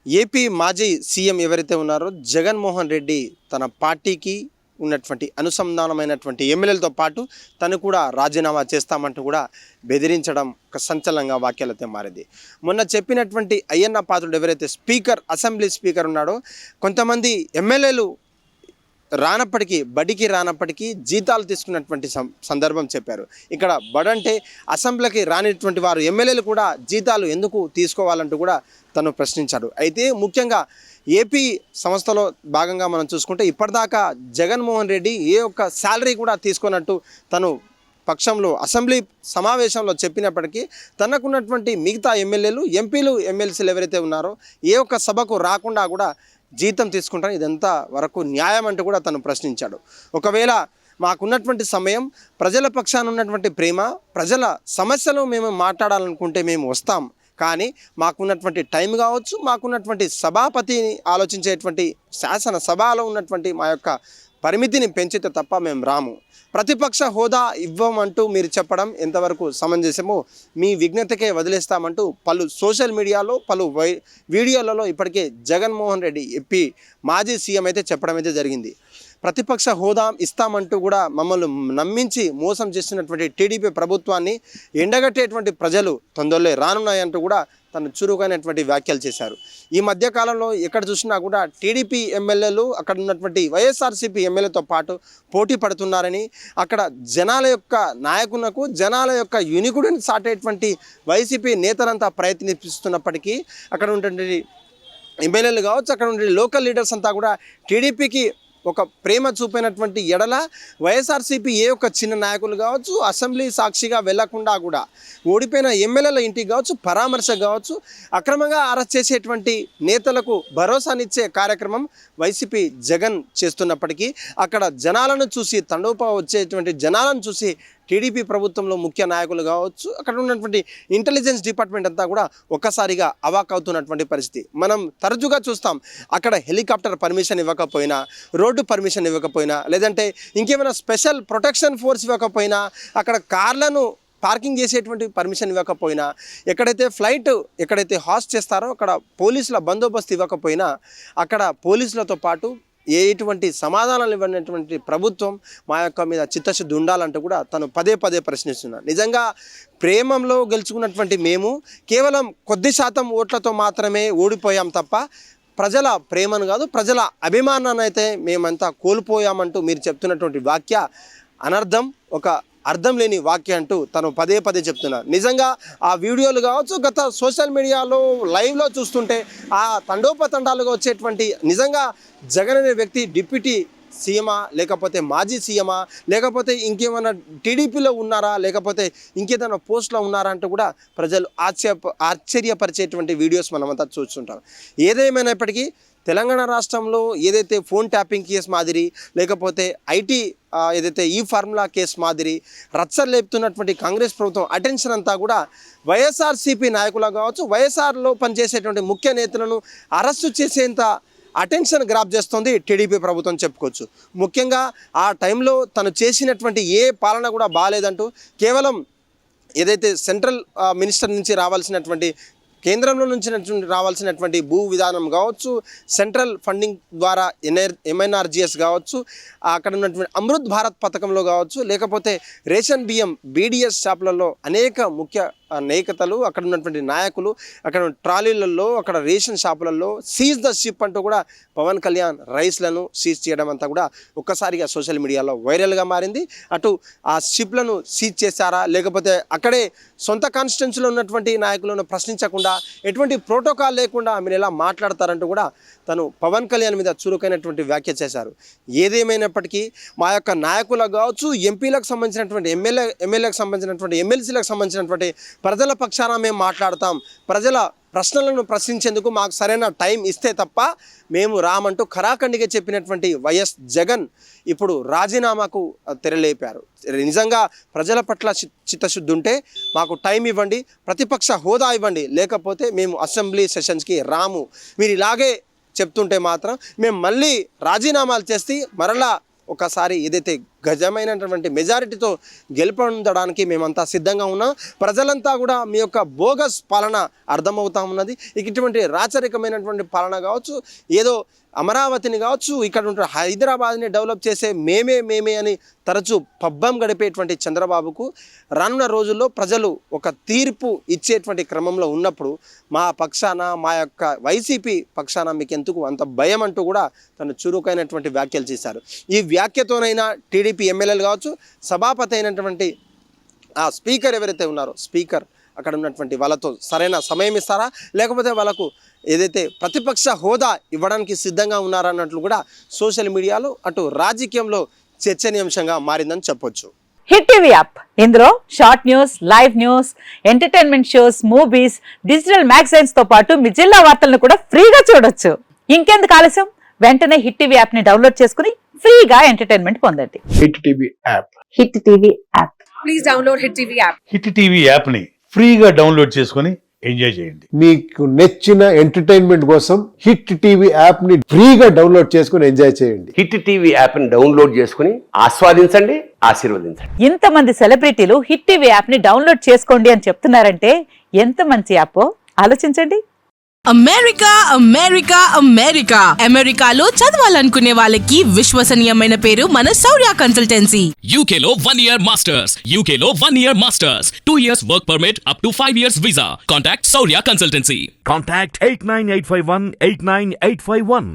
AP మాజీ CM ఎవరైతే ఉన్నారో జగన్మోహన్ రెడ్డి తన పార్టీకి ఉన్నటువంటి అనుసంధానమైనటువంటి ఎమ్మెల్యేలతో పాటు తను కూడా రాజీనామా చేస్తామంటూ కూడా బెదిరించడం ఒక సంచలనంగా వాక్యాలతో మారింది. మొన్న చెప్పినటువంటి అయ్యన్న పాత్రుడు ఎవరైతే అసెంబ్లీ స్పీకర్ ఉన్నాడో కొంతమంది ఎమ్మెల్యేలు బడికి రానప్పటికీ జీతాలు తీసుకున్నటువంటి సందర్భం చెప్పారు. ఇక్కడ బడంటే అసెంబ్లీకి రానిటువంటి వారు ఎమ్మెల్యేలు కూడా జీతాలు ఎందుకు తీసుకోవాలంటూ కూడా తను ప్రశ్నించాడు. అయితే ముఖ్యంగా ఏపీ సంస్థలో భాగంగా మనం చూసుకుంటే ఇప్పటిదాకా జగన్మోహన్ రెడ్డి ఏ ఒక్క శాలరీ కూడా తీసుకున్నట్టు తను పక్షంలో అసెంబ్లీ సమావేశంలో చెప్పినప్పటికీ తనకున్నటువంటి మిగతా ఎమ్మెల్యేలు ఎంపీలు ఎమ్మెల్సీలు ఎవరైతే ఉన్నారో ఏ ఒక్క సభకు రాకుండా కూడా జీతం తీసుకుంటాను, ఇదంతా వరకు న్యాయం అంటూ కూడా తను ప్రశ్నించాడు. ఒకవేళ మాకున్నటువంటి సమయం, ప్రజల పక్షాన ఉన్నటువంటి ప్రేమ, ప్రజల సమస్యలు మేము మాట్లాడాలనుకుంటే మేము వస్తాం, కానీ మాకున్నటువంటి టైం కావచ్చు, మాకున్నటువంటి సభాపతిని ఆలోచించేటువంటి శాసనసభలో ఉన్నటువంటి మా యొక్క పరిమితిని పెంచితే తప్ప మేము రాము. ప్రతిపక్ష హోదా ఇవ్వమంటూ మీరు చెప్పడం ఎంతవరకు సమంజసమో మీ విజ్ఞతకే వదిలేస్తామంటూ పలు సోషల్ మీడియాలో పలు వీడియోలలో ఇప్పటికే జగన్మోహన్ రెడ్డి ఏపీ మాజీ సీఎం అయితే చెప్పడం అయితే జరిగింది. ప్రతిపక్ష హోదా ఇస్తామంటూ కూడా మమ్మల్ని నమ్మించి మోసం చేస్తున్నటువంటి టీడీపీ ప్రభుత్వాన్ని ఎండగట్టేటువంటి ప్రజలు తొందరలో రానున్నాయంటూ కూడా తను చురుకైనటువంటి వ్యాఖ్యలు చేశారు. ఈ మధ్యకాలంలో ఎక్కడ చూసినా కూడా టీడీపీ ఎమ్మెల్యేలు అక్కడ ఉన్నటువంటి వైఎస్ఆర్సీపీ ఎమ్మెల్యేతో పాటు పోటీ పడుతున్నారని, అక్కడ జనాల యొక్క నాయకులకు జనాల యొక్క యునికుడిని సాటేటువంటి వైసీపీ నేతలంతా ప్రయత్నిస్తున్నప్పటికీ అక్కడ ఉన్నటువంటి ఎమ్మెల్యేలు కావచ్చు, అక్కడ ఉండే లోకల్ లీడర్స్ అంతా కూడా టీడీపీకి ఒక ప్రేమ చూపినటువంటి ఎడల వైఎస్ఆర్సీపీ ఏ ఒక్క చిన్న నాయకులు కావచ్చు అసెంబ్లీ సాక్షిగా వెళ్లకుండా కూడా ఓడిపోయిన ఎమ్మెల్యేల ఇంటికి కావచ్చు పరామర్శ కావచ్చు అక్రమంగా అరెస్ట్ చేసేటువంటి నేతలకు భరోసానిచ్చే కార్యక్రమం వైసీపీ జగన్ చేస్తున్నప్పటికీ అక్కడ జనాలను చూసి తండోపా వచ్చేటువంటి జనాలను చూసి టీడీపీ ప్రభుత్వంలో ముఖ్య నాయకులు కావచ్చు, అక్కడ ఉన్నటువంటి ఇంటెలిజెన్స్ డిపార్ట్మెంట్ అంతా కూడా ఒక్కసారిగా అవాక్ అవుతున్నటువంటి పరిస్థితి మనం తరచుగా చూస్తాం. అక్కడ హెలికాప్టర్ పర్మిషన్ ఇవ్వకపోయినా, రోడ్డు పర్మిషన్ ఇవ్వకపోయినా, లేదంటే ఇంకేమైనా స్పెషల్ ప్రొటెక్షన్ ఫోర్స్ ఇవ్వకపోయినా, అక్కడ కార్లను పార్కింగ్ చేసేటువంటి పర్మిషన్ ఇవ్వకపోయినా, ఎక్కడైతే హాస్ట్ చేస్తారో అక్కడ పోలీసుల బందోబస్తు ఇవ్వకపోయినా, అక్కడ పోలీసులతో పాటు ఎటువంటి సమాధానాలు ఇవ్వనటువంటి ప్రభుత్వం మా యొక్క మీద చిత్తశుద్ధి ఉండాలంటూ కూడా తను పదే పదే ప్రశ్నిస్తున్నాడు. నిజంగా ప్రేమంలో గెలుచుకున్నటువంటి మేము కేవలం కొద్ది శాతం ఓట్లతో మాత్రమే ఓడిపోయాం తప్ప ప్రజల ప్రేమను కాదు, ప్రజల అభిమానాన్ని అయితే మేమంతా కోల్పోయామంటూ మీరు చెప్తున్నటువంటి వాక్య అనర్థం, ఒక అర్థం లేని వాక్య అంటూ తను పదే పదే చెప్తున్నారు. నిజంగా ఆ వీడియోలు కావచ్చు, గత సోషల్ మీడియాలో లైవ్లో చూస్తుంటే ఆ తండోపతండాలుగా వచ్చేటువంటి నిజంగా జగన్ అనే వ్యక్తి డిప్యూటీ సీఎమా, లేకపోతే మాజీ సీఎమా, లేకపోతే ఇంకేమైనా టీడీపీలో ఉన్నారా, లేకపోతే ఇంకేదైనా పోస్ట్లో ఉన్నారా అంటూ కూడా ప్రజలు ఆశ్చర్యపరిచేటువంటి వీడియోస్ మనమంతా చూస్తుంటాం. ఏదేమైనప్పటికీ తెలంగాణ రాష్ట్రంలో ఏదైతే ఫోన్ ట్యాపింగ్ కేసు మాదిరి, లేకపోతే ఐటీ ఏదైతే ఈ ఫార్ములా కేసు మాదిరి రచ్చలేపుతున్నటువంటి కాంగ్రెస్ ప్రభుత్వం అటెన్షన్ అంతా కూడా వైఎస్ఆర్సీపీ నాయకులు కావచ్చు, వైఎస్ఆర్లో పనిచేసేటువంటి ముఖ్య నేతలను అరెస్టు చేసేంత అటెన్షన్ గ్రాప్ చేస్తుంది టీడీపీ ప్రభుత్వం చెప్పుకోవచ్చు. ముఖ్యంగా ఆ టైంలో తను చేసినటువంటి ఏ పాలన కూడా బాగాలేదంటూ కేవలం ఏదైతే సెంట్రల్ మినిస్టర్ నుంచి రావాల్సినటువంటి కేంద్రంలో నుంచి రావాల్సినటువంటి భూ విధానం కావచ్చు, సెంట్రల్ ఫండింగ్ ద్వారా ఎంఎన్ఆర్జీఎస్ కావచ్చు, అక్కడ ఉన్నటువంటి అమృత్ భారత్ పథకంలో కావచ్చు, లేకపోతే రేషన్ బియ్యం బీడీఎస్ షాపులలో అనేక ముఖ్య నేతలు, అక్కడ ఉన్నటువంటి నాయకులు, అక్కడ ట్రాలీలలో, అక్కడ రేషన్ షాపులలో సీజ్ ద షిప్ అంటూ కూడా పవన్ కళ్యాణ్ రైస్లను సీజ్ చేయడం అంతా కూడా ఒక్కసారిగా సోషల్ మీడియాలో వైరల్గా మారింది. అటు ఆ షిప్లను సీజ్ చేశారా, లేకపోతే అక్కడే సొంత కాన్స్టిట్యున్సీలో ఉన్నటువంటి నాయకులను ప్రశ్నించకుండా ఎటువంటి ప్రోటోకాల్ లేకుండా మీరు ఎలా మాట్లాడతారంటూ కూడా తను పవన్ కళ్యాణ్ మీద చురుకైనటువంటి వ్యాఖ్య చేశారు. ఏదేమైనప్పటికీ మా యొక్క నాయకులకు కావచ్చు, ఎంపీలకు సంబంధించినటువంటి ఎమ్మెల్యేలకు సంబంధించినటువంటి ఎమ్మెల్సీలకు సంబంధించినటువంటి ప్రజల పక్షాన మేము మాట్లాడతాం, ప్రజల ప్రశ్నలను ప్రశ్నించేందుకు మాకు సరైన టైం ఇస్తే తప్ప మేము రామంటూ ఖరాఖండిగా చెప్పినటువంటి వైఎస్ జగన్ ఇప్పుడు రాజీనామాకు తెరలేపారు. నిజంగా ప్రజల పట్ల చిత్తశుద్ధి ఉంటే మాకు టైం ఇవ్వండి, ప్రతిపక్ష హోదా ఇవ్వండి, లేకపోతే మేము అసెంబ్లీ సెషన్స్కి రాము. మీరు ఇలాగే చెప్తుంటే మాత్రం మేము మళ్ళీ రాజీనామాలు చేసి మరలా ఒకసారి ఏదైతే గజమైనటువంటి మెజారిటీతో గెలుపొందడానికి మేమంతా సిద్ధంగా ఉన్నాం. ప్రజలంతా కూడా మీ యొక్క బోగస్ పాలన అర్థమవుతా ఉన్నది. ఇటువంటి రాచరికమైనటువంటి పాలన కావచ్చు, ఏదో అమరావతిని కావచ్చు, ఇక్కడ ఉంటే హైదరాబాద్ని డెవలప్ చేసే మేమే అని తరచూ పబ్బం గడిపేటువంటి చంద్రబాబుకు రానున్న రోజుల్లో ప్రజలు ఒక తీర్పు ఇచ్చేటువంటి క్రమంలో ఉన్నప్పుడు మా పక్షాన, మా యొక్క వైసీపీ పక్షాన మీకు ఎందుకు అంత భయం అంటూ కూడా తను చురుకైనటువంటి వ్యాఖ్యలు చేశారు. ఈ వ్యాఖ్యతోనైనా టీడీపీ ఎమ్మెల్యేలు కావచ్చు, సభాపతి అయినటువంటి ఆ స్పీకర్ ఎవరైతే ఉన్నారో స్పీకర్ అక్కడ ఉన్నటువంటి వాళ్ళతో సరైన సమయం ఇస్తారా, లేకపోతే వాళ్ళకు ఏదైతే ప్రతిపక్ష హోదా ఇవ్వడానికి సిద్ధంగా ఉన్నారన్నట్లు కూడా సోషల్ మీడియాలో అటు రాజకీయంలో చర్చనీయాంశంగా మారిందని చెప్పొచ్చు. హిట్ టీవీ యాప్, ఇందులో short news, live news, entertainment shows, movies, digital magazines తో పాటు మీ జిల్లా వార్తలను కూడా ఫ్రీగా చూడొచ్చు. ఇంకెందుకు ఆలస్యం, వెంటనే హిట్ టీవీ యాప్ ని డౌన్లోడ్ చేసుకుని ఫ్రీగా ఎంటర్టైన్మెంట్ పొందండి. Hit TV app. Hit TV app. Please download hit TV app. Hit TV app ని ఫ్రీగా డౌన్లోడ్ చేసుకొని ఎంజాయ్ చేయండి. మీకు నచ్చిన ఎంటర్టైన్మెంట్ కోసం హిట్ టీవీ యాప్ ని ఫ్రీగా డౌన్లోడ్ చేసుకొని ఎంజాయ్ చేయండి. హిట్ టీవీ యాప్ ని డౌన్లోడ్ చేసుకుని ఆస్వాదించండి, ఆశీర్వదించండి. ఇంతమంది సెలబ్రిటీలు హిట్ టీవీ యాప్ ని డౌన్లోడ్ చేసుకోండి అని చెప్తున్నారంటే ఎంత మంచి యాప్ ఆలోచించండి. అమెరికా అమెరికా అమెరికా అమెరికాలో చదవాలనుకునే వాళ్ళకి విశ్వసనీయమైన పేరు మన శౌర్య కన్సల్టెన్సీ. UK లో 1 year masters, UK లో 1 year masters, 2 years work permit up to 5 years visa. Contact Saurya Consultancy. Contact 89851 89851.